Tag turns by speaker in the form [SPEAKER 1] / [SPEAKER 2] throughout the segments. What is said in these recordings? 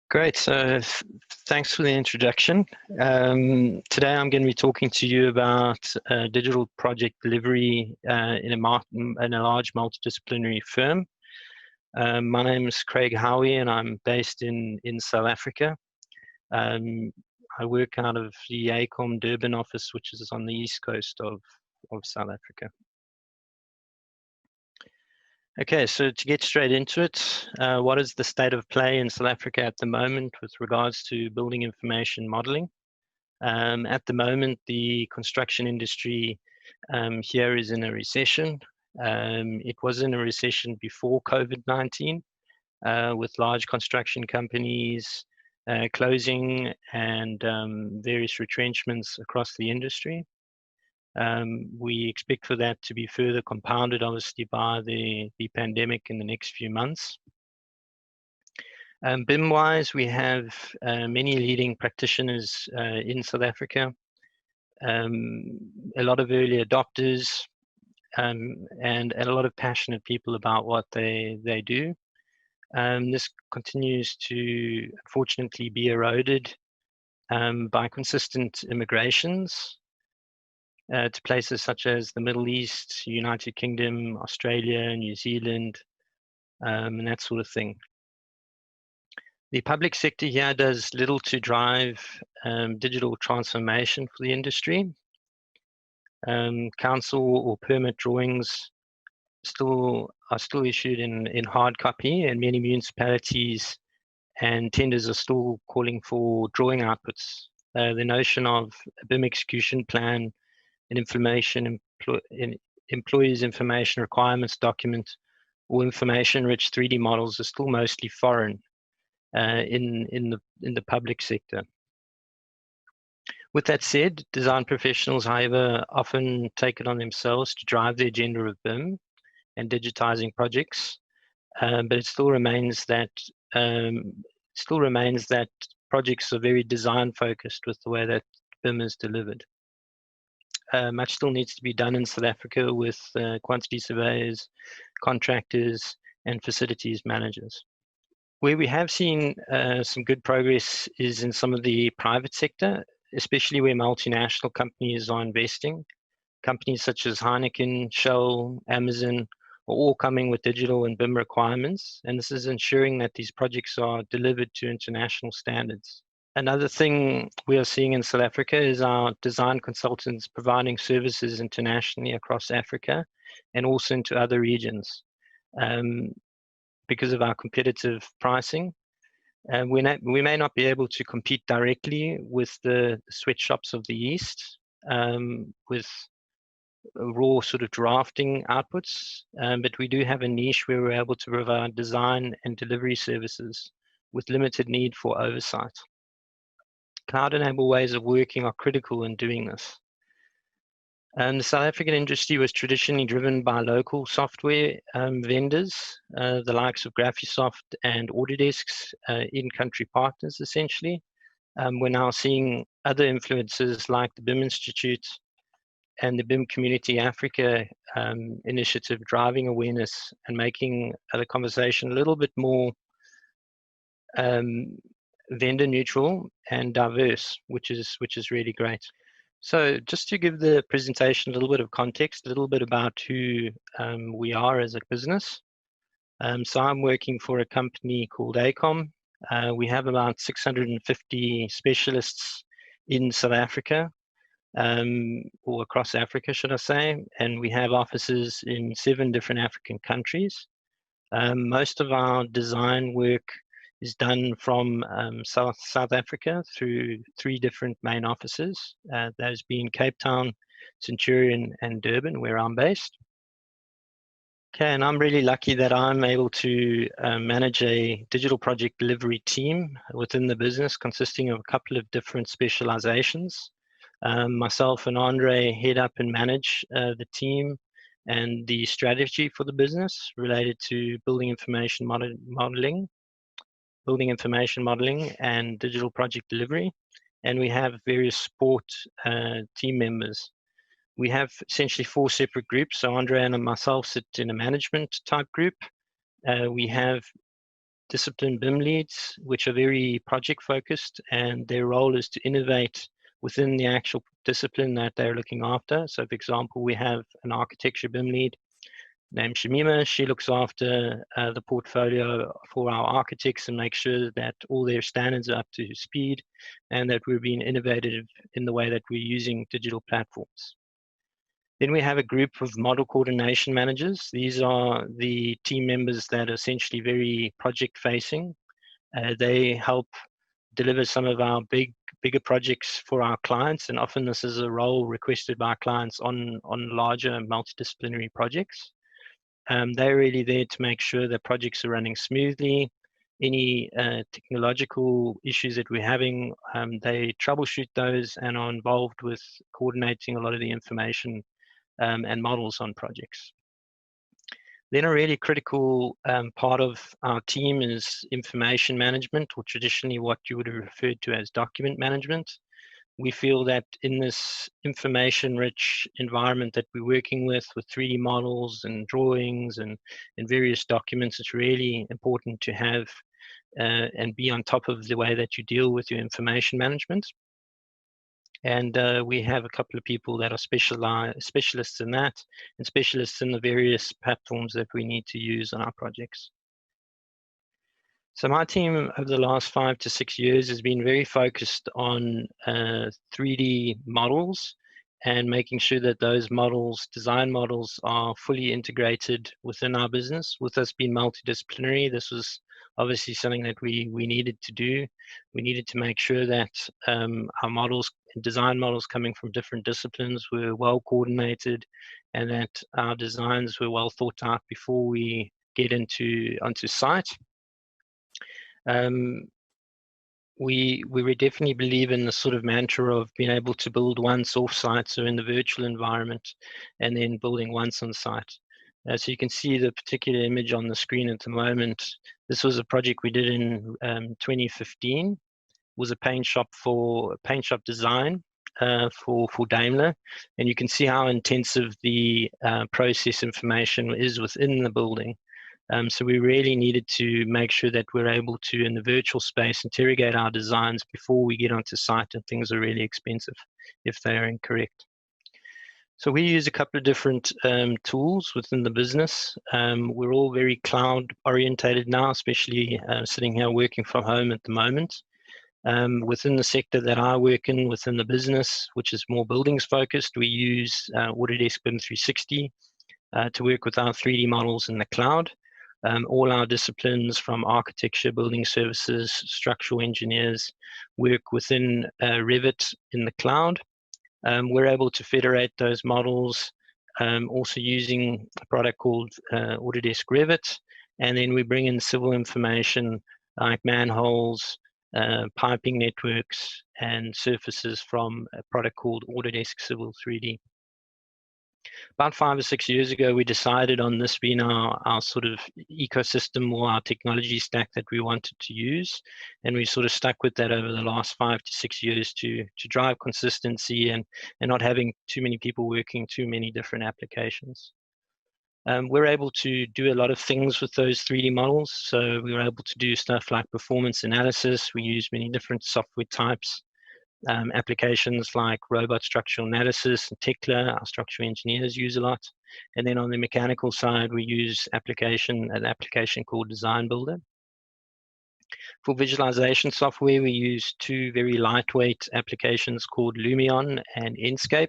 [SPEAKER 1] Great. So thanks for the introduction. Today I'm going to be talking to you about digital project delivery in a large multidisciplinary firm. My name is Craig Howie and I'm based in South Africa. I work out of the AECOM Durban office, which is on the east coast of South Africa. Okay, so to get straight into it, what is the state of play in South Africa at the moment with regards to building information modeling? At the moment, the construction industry here is in a recession. It was in a recession before COVID-19, with large construction companies closing and various retrenchments across the industry. We expect for that to be further compounded, obviously, by the pandemic in the next few months. BIM-wise, we have many leading practitioners in South Africa, a lot of early adopters, and a lot of passionate people about what they do. This continues to, unfortunately, be eroded by consistent immigrations to places such as the Middle East, United Kingdom, Australia, New Zealand, and that sort of thing. The public sector here does little to drive digital transformation for the industry. Council or permit drawings are still issued in hard copy, and many municipalities and tenders are still calling for drawing outputs. The notion of a BIM execution plan, an employees information requirements document, or information-rich 3D models are still mostly foreign in the public sector. With that said, design professionals, however, often take it on themselves to drive the agenda of BIM and digitizing projects, but it still remains that projects are very design focused with the way that BIM is delivered. Much still needs to be done in South Africa with quantity surveyors, contractors, and facilities managers. Where we have seen some good progress is in some of the private sector, especially where multinational companies are investing. Companies such as Heineken, Shell, Amazon are all coming with digital and BIM requirements, and this is ensuring that these projects are delivered to international standards. Another thing we are seeing in South Africa is our design consultants providing services internationally across Africa and also into other regions. Because of our competitive pricing, we may not be able to compete directly with the sweatshops of the East with raw sort of drafting outputs, but we do have a niche where we're able to provide design and delivery services with limited need for oversight. Cloud-enabled ways of working are critical in doing this. The South African industry was traditionally driven by local software vendors, the likes of Graphisoft and Autodesk's in-country partners, essentially. We're now seeing other influences like the BIM Institute and the BIM Community Africa initiative driving awareness and making the conversation a little bit more vendor neutral and diverse, which is really great. So just to give the presentation a little bit of context, a little bit about who we are as a business. So I'm working for a company called AECOM. We have about 650 specialists in South Africa, or across Africa, should I say, and we have offices in 7 different African countries. Most of our design work is done from South Africa through 3 different main offices, those being Cape Town, Centurion, and Durban, where I'm based. Okay, and I'm really lucky that I'm able to manage a digital project delivery team within the business consisting of a couple of different specializations. Myself and Andre head up and manage the team and the strategy for the business related to building information modeling and digital project delivery, and we have various support team members. We have essentially 4 separate groups. So Andre and myself sit in a management type group. We have discipline BIM leads, which are very project focused, and their role is to innovate within the actual discipline that they're looking after. So for example, we have an architecture BIM lead named Shamima. She looks after the portfolio for our architects and makes sure that all their standards are up to speed and that we're being innovative in the way that we're using digital platforms. Then we have a group of model coordination managers. These are the team members that are essentially very project facing. They help deliver some of our bigger projects for our clients, and often this is a role requested by clients on larger multidisciplinary projects. They're really there to make sure that projects are running smoothly. Any technological issues that we're having, they troubleshoot those and are involved with coordinating a lot of the information and models on projects. Then a really critical part of our team is information management, or traditionally what you would have referred to as document management. We feel that in this information-rich environment that we're working with 3D models and drawings and various documents, it's really important to have and be on top of the way that you deal with your information management. And we have a couple of people that are specialists in that and specialists in the various platforms that we need to use on our projects. So my team over the last 5 to 6 years has been very focused on 3D models and making sure that those models, design models, are fully integrated within our business. With us being multidisciplinary, this was obviously something that we needed to do. We needed to make sure that our models, design models coming from different disciplines, were well coordinated, and that our designs were well thought out before we get onto site. We definitely believe in the sort of mantra of being able to build once off-site, so in the virtual environment, and then building once on site. So you can see the particular image on the screen at the moment. This was a project we did in 2015. It was a paint shop design for Daimler, and you can see how intensive the process information is within the building. So we really needed to make sure that we're able to, in the virtual space, interrogate our designs before we get onto site, and things are really expensive if they are incorrect. So we use a couple of different tools within the business. We're all very cloud orientated now, especially sitting here working from home at the moment. Within the sector that I work in, within the business, which is more buildings focused, we use Autodesk BIM 360 to work with our 3D models in the cloud. All our disciplines from architecture, building services, structural engineers work within Revit in the cloud. We're able to federate those models also using a product called Autodesk Revit. And then we bring in civil information like manholes, piping networks, and surfaces from a product called Autodesk Civil 3D. About 5 or 6 years ago, we decided on this being our sort of ecosystem or our technology stack that we wanted to use. And we sort of stuck with that over the last 5 to 6 years to drive consistency and not having too many people working too many different applications. We're able to do a lot of things with those 3D models. So we were able to do stuff like performance analysis. We use many different software types. Applications like robot structural analysis and Tekla, our structural engineers use a lot. And then on the mechanical side, we use an application called Design Builder. For visualization software, we use 2 very lightweight applications called Lumion and Enscape.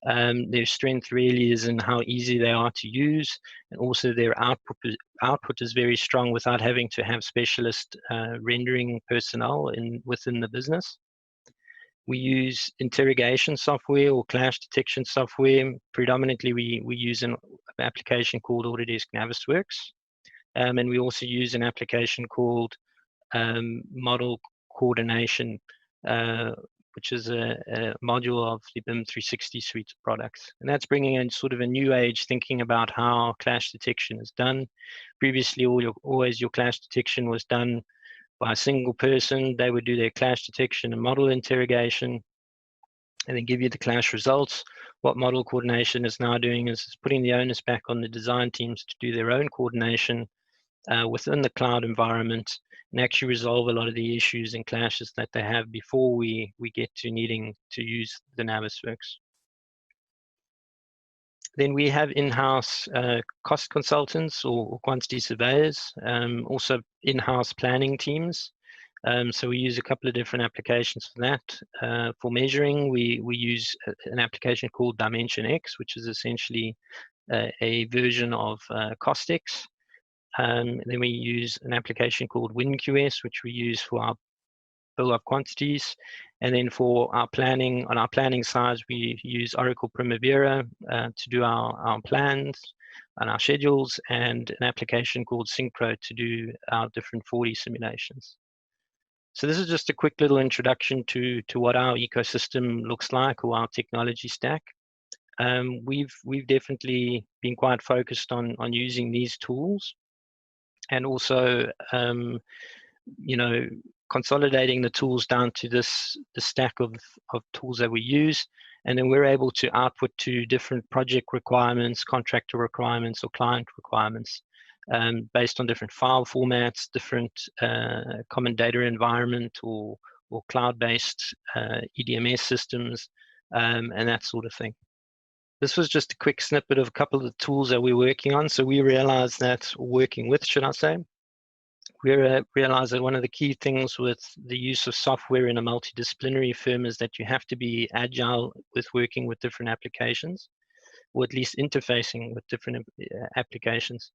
[SPEAKER 1] Their strength really is in how easy they are to use, and also their output is very strong without having to have specialist rendering personnel within the business. We use interrogation software or clash detection software. Predominantly, we use an application called Autodesk Navisworks. And we also use an application called Model Coordination, which is a module of the BIM 360 suite of products. And that's bringing in sort of a new age thinking about how clash detection is done. Previously, always your clash detection was done by a single person. They would do their clash detection and model interrogation and then give you the clash results. What model coordination is now doing is putting the onus back on the design teams to do their own coordination within the cloud environment and actually resolve a lot of the issues and clashes that they have before we get to needing to use the Navisworks. Then we have in-house cost consultants or quantity surveyors, also in-house planning teams. So we use a couple of different applications for that. For measuring, we use an application called Dimension X, which is essentially a version of Costex. Then we use an application called WinQS, which we use for our bill of quantities. And then for our planning, on our planning side, we use Oracle Primavera to do our plans and our schedules, and an application called Synchro to do our different 4D simulations. So this is just a quick little introduction to what our ecosystem looks like, or our technology stack. We've definitely been quite focused on using these tools, and also consolidating the tools down to the stack of tools that we use, and then we're able to output to different project requirements, contractor requirements, or client requirements, based on different file formats, different common data environment, or cloud-based EDMS systems, and that sort of thing. This was just a quick snippet of a couple of the tools that we're working on. So we realized that, working with, should I say, we realized that one of the key things with the use of software in a multidisciplinary firm is that you have to be agile with working with different applications, or at least interfacing with different applications.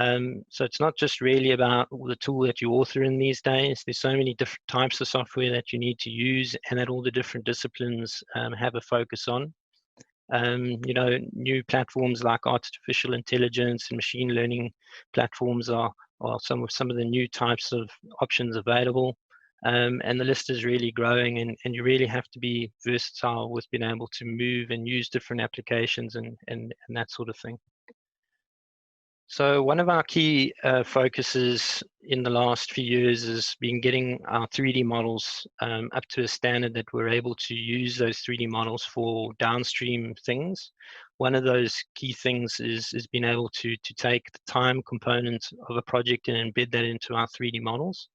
[SPEAKER 1] So it's not just really about the tool that you author in these days. There's so many different types of software that you need to use, and that all the different disciplines have a focus on. New platforms like artificial intelligence and machine learning platforms are some of the new types of options available. And the list is really growing, and you really have to be versatile with being able to move and use different applications and that sort of thing. So one of our key focuses in the last few years has been getting our 3D models up to a standard that we're able to use those 3D models for downstream things. One of those key things is being able to take the time component of a project and embed that into our 3D models.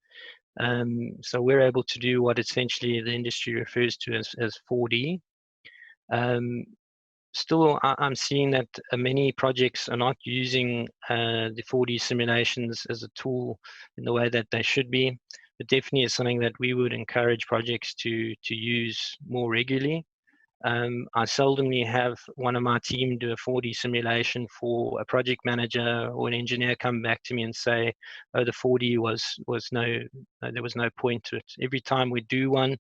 [SPEAKER 1] So we're able to do what essentially the industry refers to as 4D. Still, I'm seeing that many projects are not using the 4D simulations as a tool in the way that they should be, but definitely is something that we would encourage projects to use more regularly. I seldomly have one of my team do a 4D simulation for a project manager or an engineer come back to me and say, oh, the 4D there was no point to it. Every time we do one,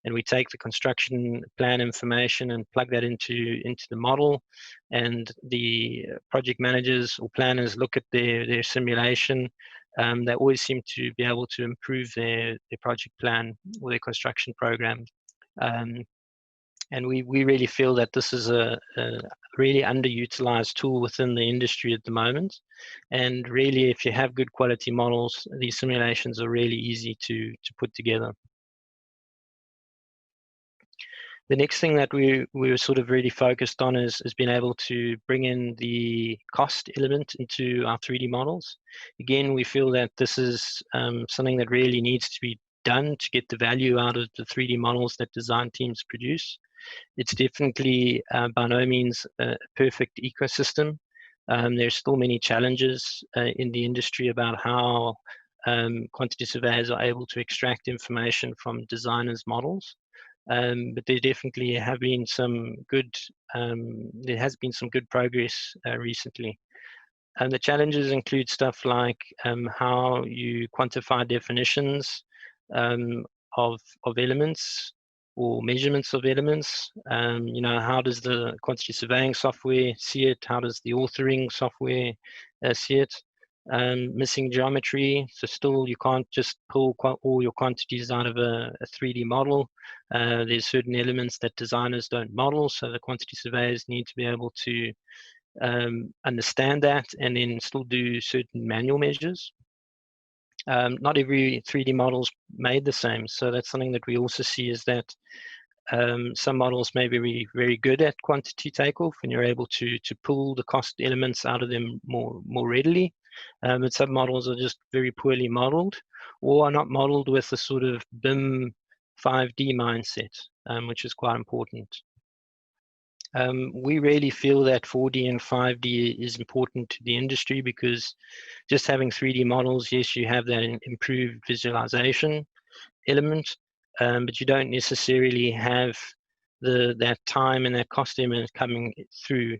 [SPEAKER 1] and we take the construction plan information and plug that into the model, and the project managers or planners look at their simulation, they always seem to be able to improve their project plan or their construction program. And we really feel that this is a really underutilized tool within the industry at the moment. And really, if you have good quality models, these simulations are really easy to put together. The next thing that we were sort of really focused on is being able to bring in the cost element into our 3D models. Again, we feel that this is something that really needs to be done to get the value out of the 3D models that design teams produce. It's definitely by no means a perfect ecosystem. There's still many challenges in the industry about how quantity surveyors are able to extract information from designers' models. But there definitely have been some good, there has been some good progress recently. And the challenges include stuff like how you quantify definitions of elements or measurements of elements. How does the quantity surveying software see it? How does the authoring software see it? Missing geometry, so still you can't just pull all your quantities out of a 3D model. There's certain elements that designers don't model, so the quantity surveyors need to be able to understand that and then still do certain manual measures. Not every 3D model is made the same, so that's something that we also see, is that some models may be very good at quantity takeoff, and you're able to pull the cost elements out of them more readily. But some models are just very poorly modeled, or are not modeled with the sort of BIM 5D mindset, which is quite important. We really feel that 4D and 5D is important to the industry, because just having 3D models, yes, you have that improved visualization element, but you don't necessarily have that time and that cost element coming through.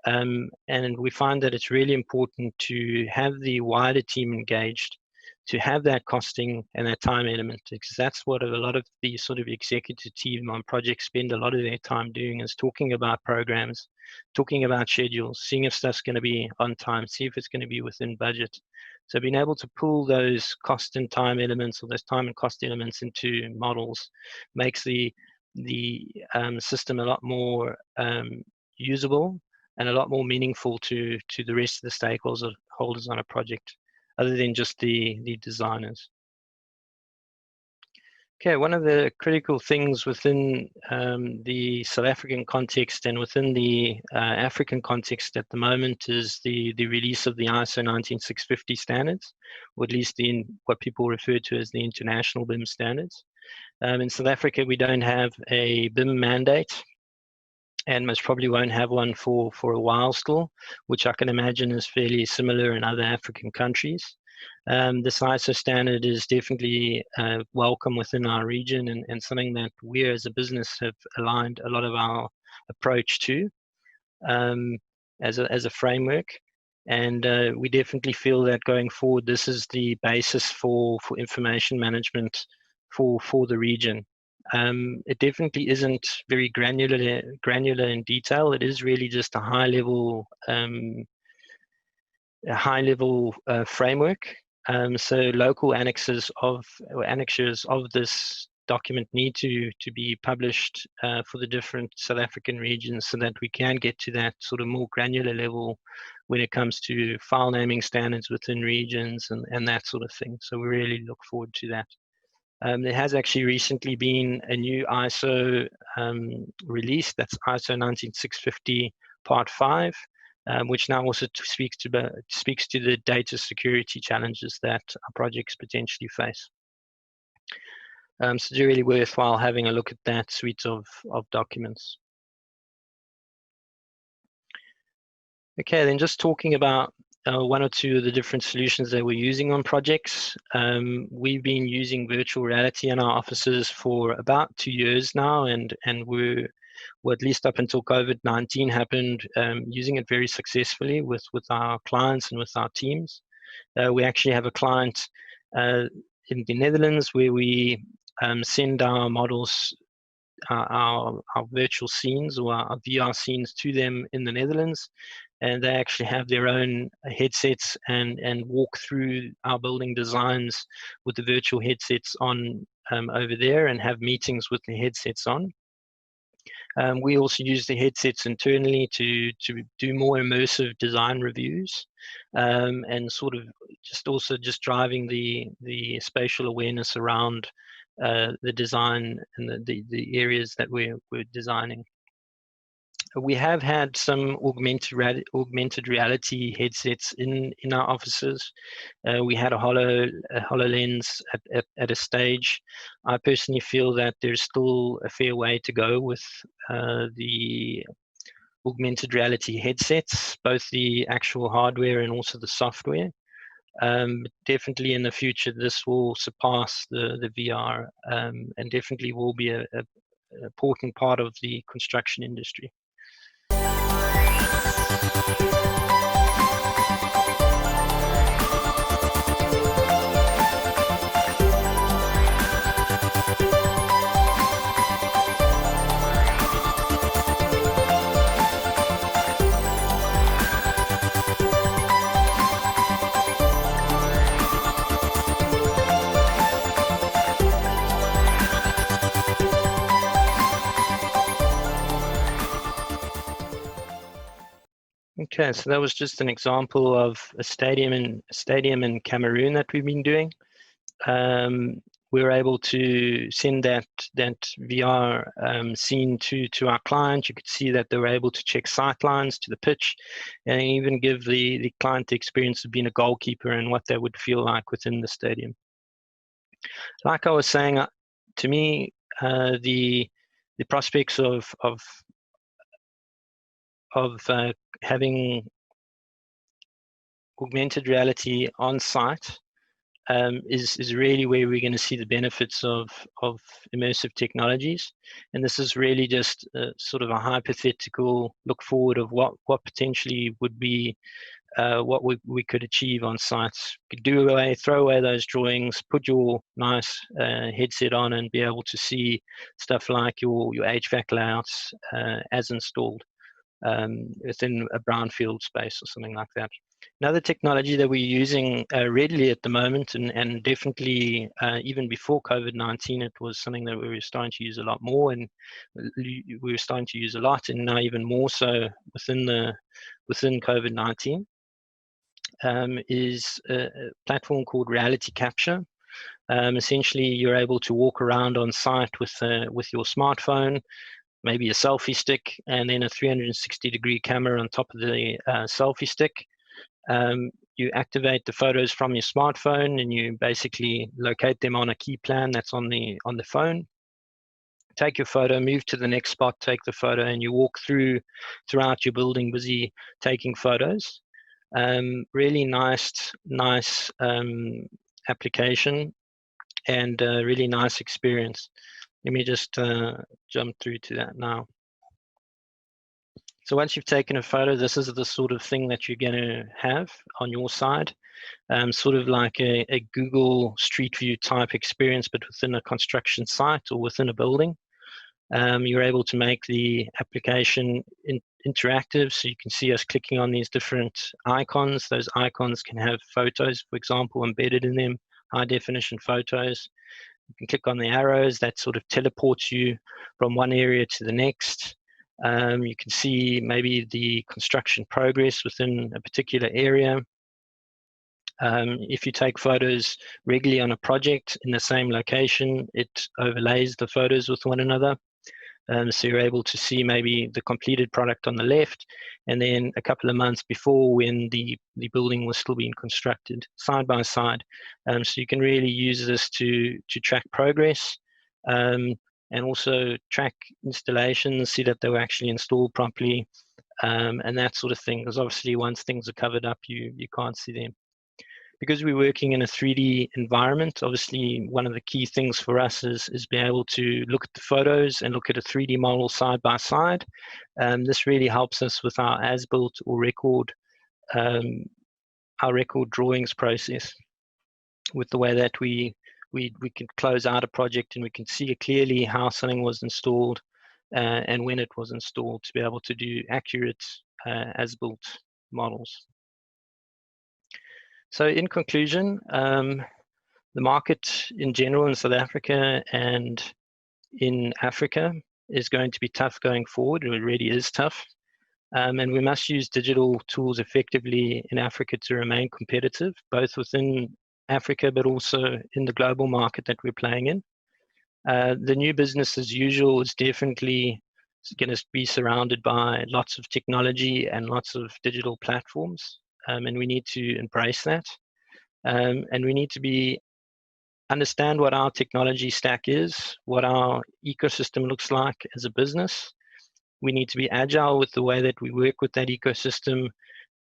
[SPEAKER 1] And we find that it's really important to have the wider team engaged, to have that costing and that time element, because that's what a lot of the sort of executive team on projects spend a lot of their time doing, is talking about programs, talking about schedules, seeing if stuff's going to be on time, see if it's going to be within budget. So being able to pull those cost and time elements, or those time and cost elements, into models makes the system a lot more usable and a lot more meaningful to the rest of the stakeholders on a project, other than just the designers. Okay, one of the critical things within the South African context and within the African context at the moment is the release of the ISO 19650 standards, or at least what people refer to as the international BIM standards. In South Africa, we don't have a BIM mandate, and most probably won't have one for a while still, which I can imagine is fairly similar in other African countries. This ISO standard is definitely welcome within our region, and something that we as a business have aligned a lot of our approach to as a framework. And we definitely feel that going forward, this is the basis for information management for the region. It definitely isn't very granular in detail. It is really just a high level framework. So local annexures of this document need to be published for the different South African regions, so that we can get to that sort of more granular level when it comes to file naming standards within regions and that sort of thing. So we really look forward to that. There has actually recently been a new ISO released, that's ISO 19650 Part 5, which now also speaks to the data security challenges that our projects potentially face. So it's really worthwhile having a look at that suite of documents. Okay, then just talking about one or two of the different solutions that we're using on projects. We've been using virtual reality in our offices for about 2 years now, and we're, well, at least up until COVID-19 happened, using it very successfully with our clients and with our teams. We actually have a client in the Netherlands where we send our models, our virtual scenes or our VR scenes to them in the Netherlands, and they actually have their own headsets and walk through our building designs with the virtual headsets on over there, and have meetings with the headsets on. We also use the headsets internally to do more immersive design reviews, and sort of just driving the spatial awareness around the design and the areas that we're designing. We have had some augmented reality headsets in our offices. We had a HoloLens at a stage. I personally feel that there's still a fair way to go with the augmented reality headsets, both the actual hardware and also the software. Definitely in the future, this will surpass the VR, and definitely will be an important part of the construction industry. Okay, so that was just an example of a stadium in Cameroon that we've been doing. we're able to send that VR scene to our client. You could see that they were able to check sight lines to the pitch, and even give the client the experience of being a goalkeeper and what that would feel like within the stadium. Like I was saying, to me, the prospects of having augmented reality on site is really where we're going to see the benefits of immersive technologies. And this is really just sort of a hypothetical look forward of what potentially would be what we could achieve on sites. Throw away those drawings, put your nice headset on, and be able to see stuff like your HVAC layouts as installed within a brownfield space or something like that. Another technology that we're using readily at the moment, and definitely even before COVID-19, it was something that we were starting to use a lot more, and we were starting to use a lot, and now even more so within COVID-19, is a platform called reality capture. Essentially, you're able to walk around on site with your smartphone, maybe a selfie stick, and then a 360-degree camera on top of the selfie stick. You activate the photos from your smartphone, and you basically locate them on a key plan that's on the phone. Take your photo, move to the next spot, take the photo, and you walk throughout your building, busy taking photos. Really nice application, and really nice experience. Let me just jump through to that now. So once you've taken a photo, this is the sort of thing that you're going to have on your side, sort of like a Google Street View type experience, but within a construction site or within a building. You're able to make the application interactive, so you can see us clicking on these different icons. Those icons can have photos, for example, embedded in them, high definition photos. You can click on the arrows that sort of teleports you from one area to the next. You can see maybe the construction progress within a particular area. If you take photos regularly on a project in the same location, it overlays the photos with one another. So you're able to see maybe the completed product on the left, and then a couple of months before, when the building was still being constructed, side by side. So you can really use this to track progress, and also track installations, see that they were actually installed properly, and that sort of thing. Because obviously, once things are covered up, you can't see them. Because we're working in a 3D environment, obviously one of the key things for us is being able to look at the photos and look at a 3D model side by side. This really helps us with our as-built or our record drawings process, with the way that we can close out a project and we can see clearly how something was installed and when it was installed, to be able to do accurate as-built models. So in conclusion, the market in general in South Africa and in Africa is going to be tough going forward. It really is tough. And we must use digital tools effectively in Africa to remain competitive, both within Africa, but also in the global market that we're playing in. The new business as usual is definitely going to be surrounded by lots of technology and lots of digital platforms. And we need to embrace that. And we need to understand what our technology stack is, what our ecosystem looks like as a business. We need to be agile with the way that we work with that ecosystem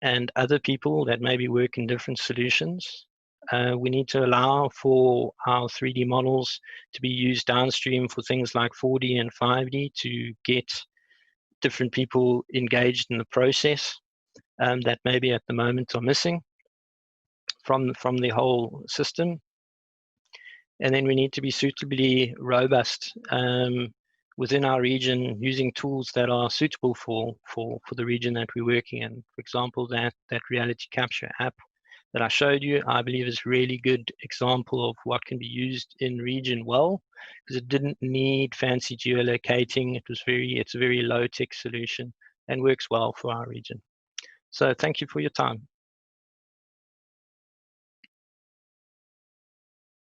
[SPEAKER 1] and other people that maybe work in different solutions. We need to allow for our 3D models to be used downstream for things like 4D and 5D to get different people engaged in the process that maybe at the moment are missing from the whole system. And then we need to be suitably robust within our region, using tools that are suitable for the region that we're working in. For example, that reality capture app that I showed you, I believe is a really good example of what can be used in region well, because it didn't need fancy geolocating. It's a very low-tech solution and works well for our region. So thank you for your time.